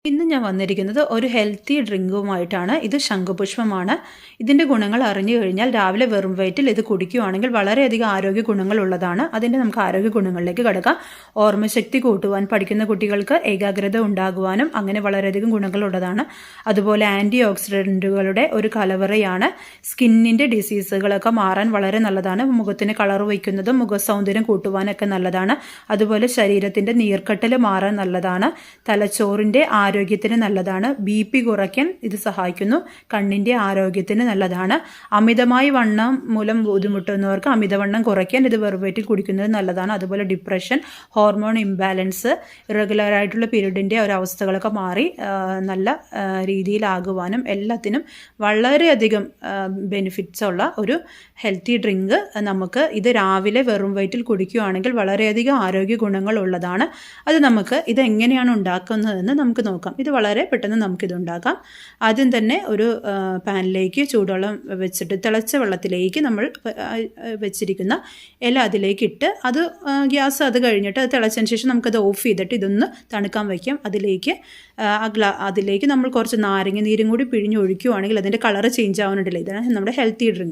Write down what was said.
ഇന്ന് ഞാൻ വന്നിരിക്കുന്നത് ഒരു ഹെൽത്തി ഡ്രിങ്കുമായിട്ടാണ്. ഇത് ശംഖുപുഷ്പമാണ്. ഇതിൻ്റെ ഗുണങ്ങൾ അറിഞ്ഞു കഴിഞ്ഞാൽ രാവിലെ വെറും വയറ്റിൽ ഇത് കുടിക്കുകയാണെങ്കിൽ വളരെയധികം ആരോഗ്യ ഗുണങ്ങളുള്ളതാണ്. അതിൻ്റെ നമുക്ക് ആരോഗ്യ ഗുണങ്ങളിലേക്ക് കടക്കാം. ഓർമ്മശക്തി കൂട്ടുവാൻ, പഠിക്കുന്ന കുട്ടികൾക്ക് ഏകാഗ്രത ഉണ്ടാകുവാനും അങ്ങനെ വളരെയധികം ഗുണങ്ങളുള്ളതാണ്. അതുപോലെ ആൻറ്റി ഓക്സിഡൻറ്റുകളുടെ ഒരു കലവറയാണ്. സ്കിന്നിൻ്റെ ഡിസീസുകളൊക്കെ മാറാൻ വളരെ നല്ലതാണ്. മുഖത്തിന് കളർ വയ്ക്കുന്നതും മുഖസൗന്ദര്യം കൂട്ടുവാനൊക്കെ നല്ലതാണ്. അതുപോലെ ശരീരത്തിൻ്റെ നീർക്കെട്ടൽ മാറാൻ നല്ലതാണ്. തലച്ചോറിൻ്റെ ആരോഗ്യത്തിന് നല്ലതാണ്. BP കുറയ്ക്കാൻ ഇത് സഹായിക്കുന്നു. കണ്ണിൻ്റെ ആരോഗ്യത്തിന് നല്ലതാണ്. അമിതമായി വണ്ണം മൂലം ബുദ്ധിമുട്ടുന്നവർക്ക് അമിതവണ്ണം കുറയ്ക്കാൻ ഇത് വെറുവയറ്റിൽ കുടിക്കുന്നത് നല്ലതാണ്. അതുപോലെ ഡിപ്രഷൻ, ഹോർമോൺ ഇംബാലൻസ്, ഇറഗുലറായിട്ടുള്ള പീരീഡിൻ്റെ ഒരവസ്ഥകളൊക്കെ മാറി നല്ല രീതിയിലാകുവാനും എല്ലാത്തിനും വളരെയധികം ബെനിഫിറ്റ്സ് ഉള്ള ഒരു ഹെൽത്തി ഡ്രിങ്ക്. നമുക്ക് ഇത് രാവിലെ വെറും വയറ്റിൽ കുടിക്കുകയാണെങ്കിൽ വളരെയധികം ആരോഗ്യ ഗുണങ്ങളുള്ളതാണ്. അത് നമുക്ക് ഇതെങ്ങനെയാണ് ഉണ്ടാക്കുന്നതെന്ന് നമുക്ക് നോക്കാം. ഇത് വളരെ പെട്ടെന്ന് നമുക്കിത് ഉണ്ടാക്കാം. ആദ്യം തന്നെ ഒരു പാനിലേക്ക് ചൂടുവെള്ളം വെച്ചിട്ട് തിളച്ച വെള്ളത്തിലേക്ക് നമ്മൾ വെച്ചിരിക്കുന്ന ഇല അതിലേക്ക് ഇട്ട് ഗ്യാസ് അത് കഴിഞ്ഞിട്ട് അത് തിളച്ചതിന് ശേഷം നമുക്കത് ഓഫ് ചെയ്തിട്ട് ഇതൊന്ന് തണുക്കാൻ വയ്ക്കാം. അതിലേക്ക് നമ്മൾ കുറച്ച് നാരങ്ങ നീരും കൂടി പിഴിഞ്ഞൊഴിക്കുകയാണെങ്കിൽ അതിൻ്റെ കളറ് ചേഞ്ച് ആവാനുണ്ടല്ലോ. ഇതാണ് നമ്മുടെ ഹെൽത്തി ഡ്രിങ്ക്.